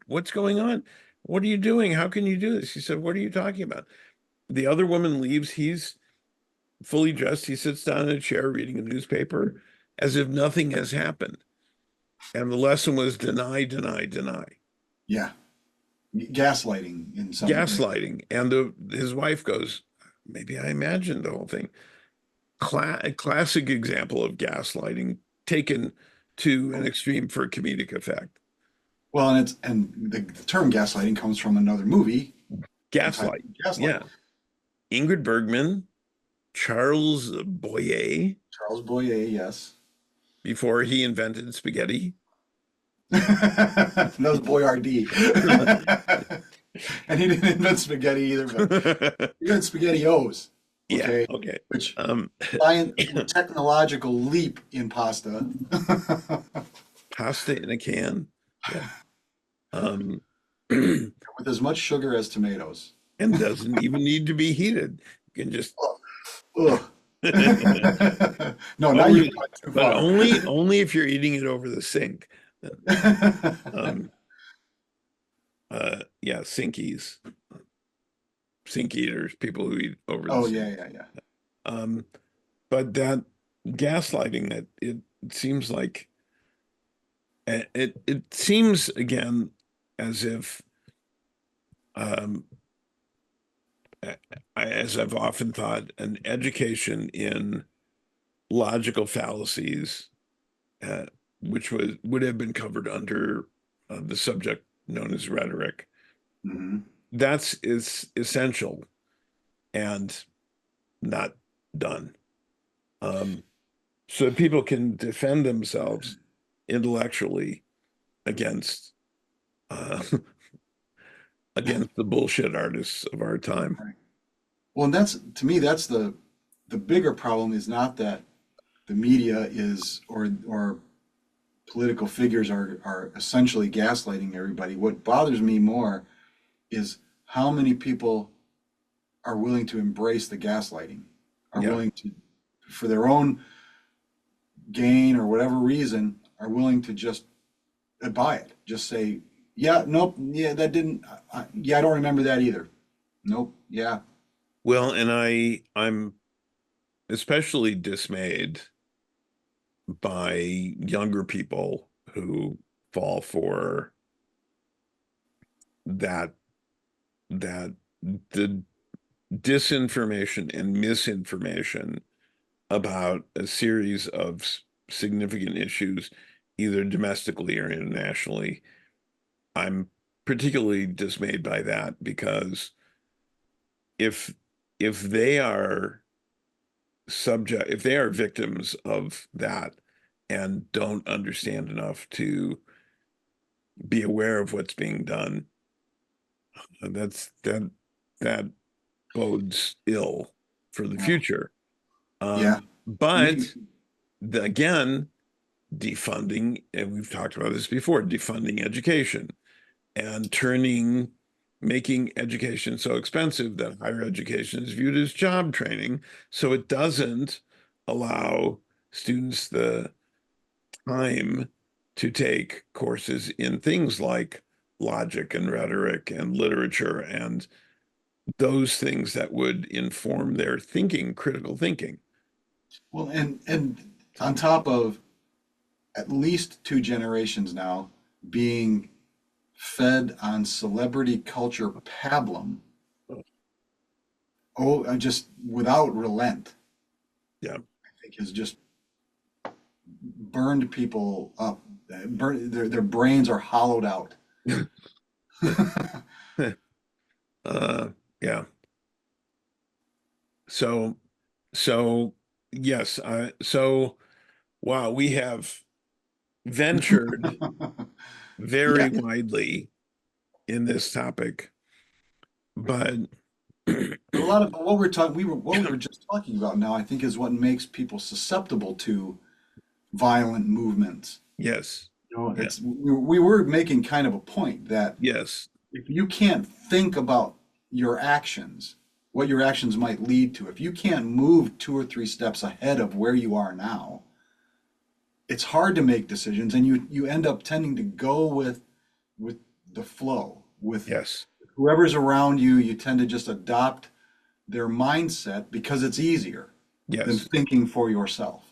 what's going on? What are you doing? How can you do this? He said, what are you talking about? The other woman leaves. He's fully dressed. He sits down in a chair reading a newspaper as if nothing has happened. And the lesson was deny, deny, deny. Yeah. Gaslighting in some. Gaslighting. And his wife goes, maybe I imagined the whole thing. A classic example of gaslighting taken to an extreme for comedic effect. Well, and the term gaslighting comes from another movie entitled Gaslight. Gaslight. Yeah. Ingrid Bergman, Charles Boyer, Charles Boyer, yes. before he invented spaghetti. That was Boyardee. And he didn't invent spaghetti either, but he invented spaghettios. Yeah. Okay. Okay. Which Um, science, technological leap in pasta. Pasta in a can. Yeah. Um, and With as much sugar as tomatoes. doesn't even need to be heated. You can just Ugh. No, now you've only, gone too but far. only if you're eating it over the sink. Um, yeah, sinkies, sink eaters, people who eat over the Oh sink. yeah, yeah, yeah. Um, but that gaslighting, that it seems like it seems again as if um, as I've often thought, an education in logical fallacies, uh, which would have been covered under the subject known as rhetoric. Hmm. That's is essential and not done. Um, so that people can defend themselves intellectually against uh, against the bullshit artists of our time. Right. Well, and that's to me, that's the bigger problem is not that the media is or political figures are essentially gaslighting everybody. What bothers me more is how many people are willing to embrace the gaslighting, are Yeah. willing to, for their own gain or whatever reason, are willing to just buy it. Just say, yeah, nope, yeah, that didn't, yeah, I don't remember that either. Nope, yeah, Well, and I'm especially dismayed by younger people who fall for that that the disinformation and misinformation about a series of significant issues, either domestically or internationally. I'm particularly dismayed by that because if if they are if they are victims of that and don't understand enough to be aware of what's being done, that bodes ill for the yeah, future. yeah. Me, But again, defunding, and we've talked about this before, defunding education. and making education so expensive that higher education is viewed as job training. So it doesn't allow students the time to take courses in things like logic and rhetoric and literature and those things that would inform their thinking, critical thinking. Well, and on So, top of at least two generations now being fed on celebrity culture pablum, just without relent, yeah. I think has just burned people up. Their brains are hollowed out. uh, yeah. So, so yes. So, wow, we have ventured Yeah, very widely in this topic, but but a lot of what we're talking, what we were just talking about now, I think, is what makes people susceptible to violent movements. yes, You know, yeah, we were making kind of a point that yes, if you can't think about your actions, what your actions might lead to, if you can't move two or three steps ahead of where you are now, it's hard to make decisions, and you end up tending to go with the flow, with yes, whoever's around you. You tend to just adopt their mindset because it's easier than yes. thinking for yourself.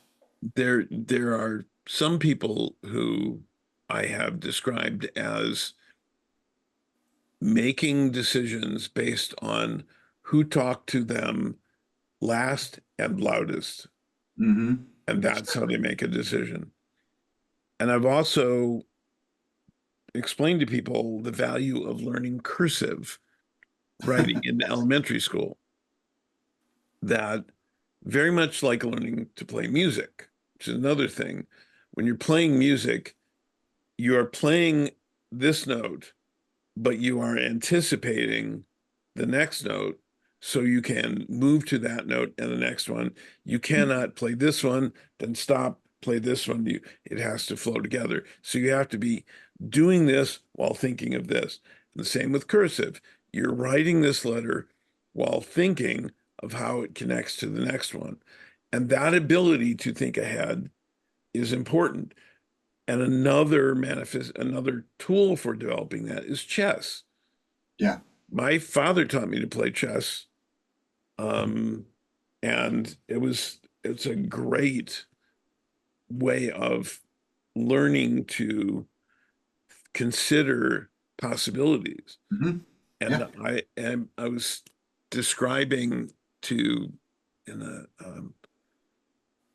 There are some people who I have described as making decisions based on who talked to them last and loudest, Mm-hmm. and that's how they make a decision. And I've also explained to people the value of learning cursive writing in elementary school, that very much like learning to play music, which is another thing. When you're playing music, you are playing this note, but you are anticipating the next note so you can move to that note and the next one. You cannot play this one, then stop, play this one. It has to flow together. So you have to be doing this while thinking of this. And the same with cursive. You're writing this letter while thinking of how it connects to the next one. And that ability to think ahead is important. And another tool for developing that is chess. Yeah. My father taught me to play chess, um, and it's a great way of learning to consider possibilities. Mm-hmm. And Yeah. I was describing to in a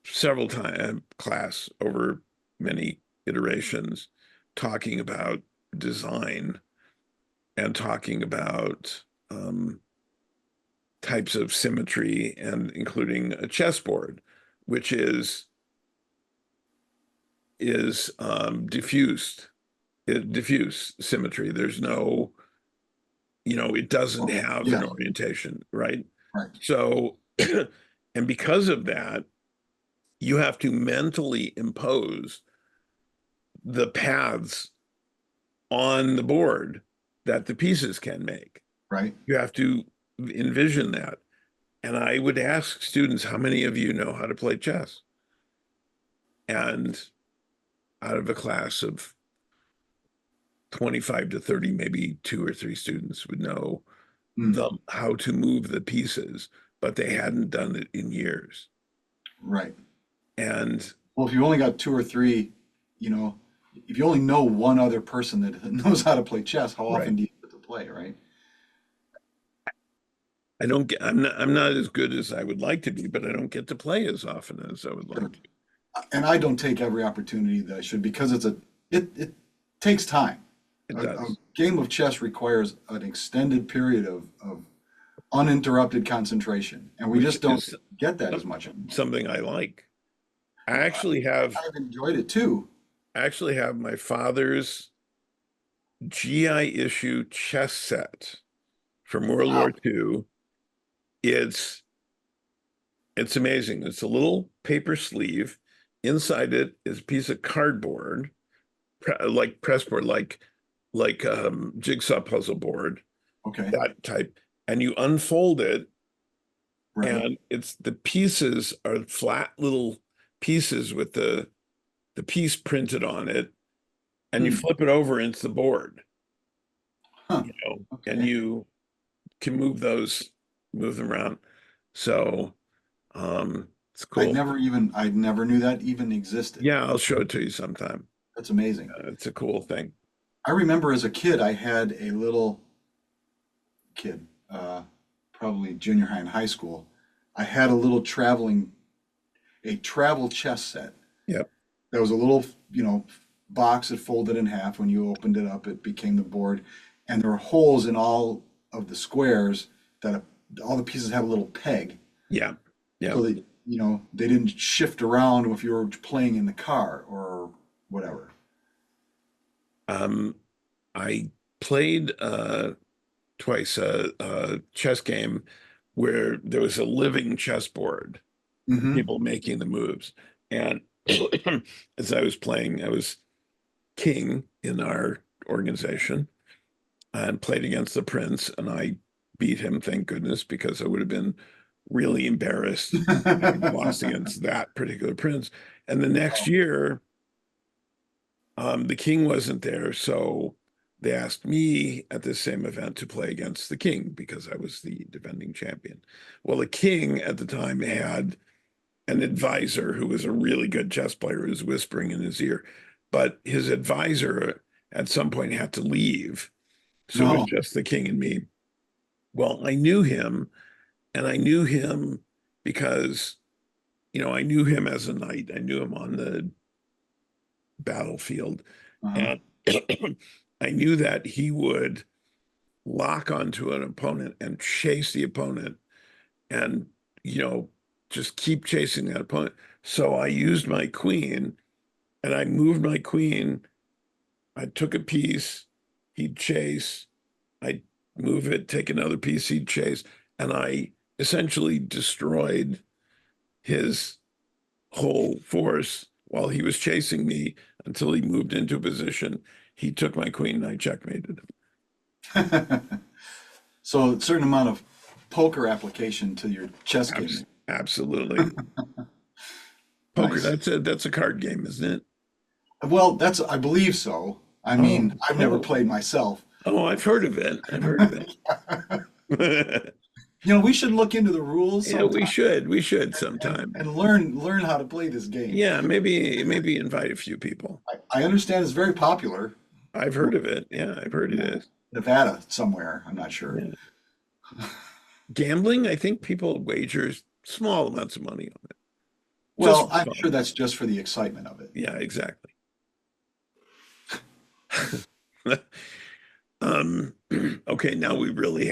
several time class over many iterations, talking about design and talking about types of symmetry and including a chessboard, which is diffuse symmetry. There's no, it doesn't Oh, have yeah. an orientation, right? Right. So, and because of that, you have to mentally impose the paths on the board that the pieces can make. Right. You have to envision that. And I would ask students, how many of you know how to play chess? And out of a class of 25 to 30, maybe two or three students would know Mm. how to move the pieces, but they hadn't done it in years. Right. And Well, if you only got two or three, you know, if you only know one other person that knows how to play chess, how right, often do you get to play, right? I'm not as good as I would like to be, but I don't get to play as often as I would like Sure. to. And I don't take every opportunity that I should because it takes time. It A does, game of chess requires an extended period of uninterrupted concentration, and we which just don't is get that as much anymore. something I like. I I, actually have I've enjoyed it too. my father's GI issue chess set from World Wow. War II. It's it's amazing. It's a little paper sleeve. Inside it is a piece of cardboard, like pressboard, like jigsaw puzzle board, Okay. that type, and you unfold it, Right. and it's the pieces are flat little pieces with the piece printed on it, and you Hmm. flip it over into the board, Huh. and Okay. you can move them around. So it's cool. I never knew that even existed. Yeah, I'll show it to you sometime. That's amazing. It's a cool thing. I remember as a kid, I had a little kid, probably junior high and high school. I had a travel chess set. Yep. That was a little, box that folded in half. When you opened it up, it became the board, and there were holes in all of the squares all the pieces had a little peg, Yeah. Yeah. so that they didn't shift around if you were playing in the car or whatever. Um, I played twice a chess game where there was a living chessboard, Hmm. people making the moves. And as I was playing, I was king in our organization and played against the prince, and I beat him, thank goodness, because I would have been really embarrassed having lost against that particular prince. And the next year, the king wasn't there, so they asked me at this same event to play against the king because I was the defending champion. Well, the king at the time had an advisor who was a really good chess player who was whispering in his ear, but his advisor at some point had to leave. So it was No. just the king and me. Well, I knew him, and I knew him because, I knew him as a knight. I knew him on the battlefield. Uh-huh. And I knew that he would lock onto an opponent and chase the opponent and, you know, just keep chasing that opponent. So I used my queen and I moved my queen. I took a piece, he'd chase. I'd move it, take another piece, he'd chase. And I essentially destroyed his whole force while he was chasing me until he moved into a position. He took my queen and I checkmated him. So a certain amount of poker application to your chess game. Absolutely. Poker, Nice. that's a card game, isn't it? Well, I believe so. I Oh, mean, I've never oh, played myself. oh, I've heard of it. I've heard of it. We should look into the rules Yeah, we sometime should. We should and sometime. learn how to play this game. Yeah, maybe invite a few people. I understand it's very popular. I've heard of it. Yeah, I've heard it Yeah. is. Nevada somewhere, I'm not sure. Yeah. Gambling, I think people wager small amounts of money on it. Just Well, for I'm sure fun. that's just for the excitement of it. Yeah, exactly. Um, okay, now we really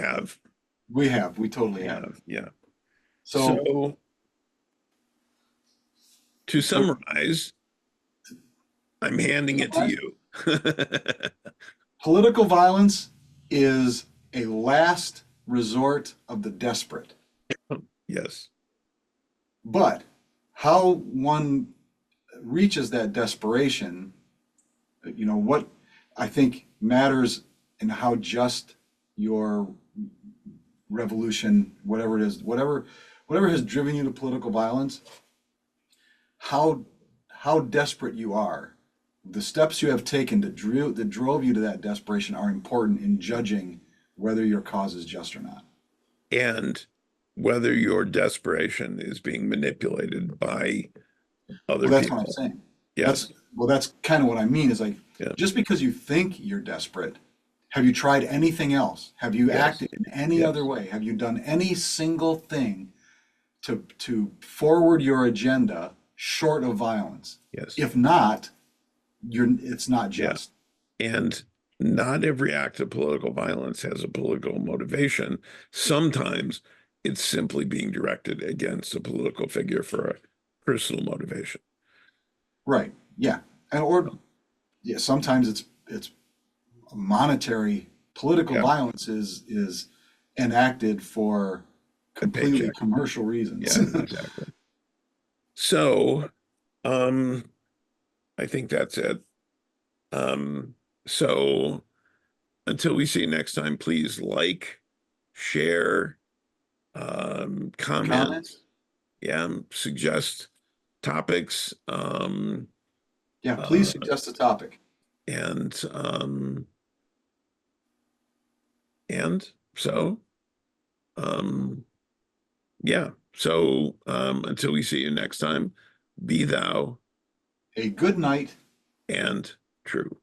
We totally have. yeah. So, So to so summarize, I'm handing it to summarize, you. political violence is a last resort of the desperate. Yes. But how one reaches that desperation, what I think matters in how just your revolution, whatever it is, whatever has driven you to political violence, how how desperate you are. The steps you have taken that drove you to that desperation are important in judging whether your cause is just or not. And whether your desperation is being manipulated by other Well, that's what I'm people. saying. Yes. That's kind of what I mean is like Yeah. just because you think you're desperate, have you tried anything else? Have you Yes. acted in any other Yes. way? Have you done any single thing to forward your agenda short of violence? Yes. If not, it's not Yeah. just. And not every act of political violence has a political motivation. Sometimes it's simply being directed against a political figure for a personal motivation. Right. Yeah. Or yeah, sometimes it's monetary political Yeah, violence is enacted for a completely paycheck. commercial reasons. Yeah, exactly. So, I think that's it. So until we see you next time, please like, share, comment, Comment? yeah, suggest topics, Yeah, please uh, suggest a topic. and and so um yeah. So until we see you next time, be thou A good night. and true.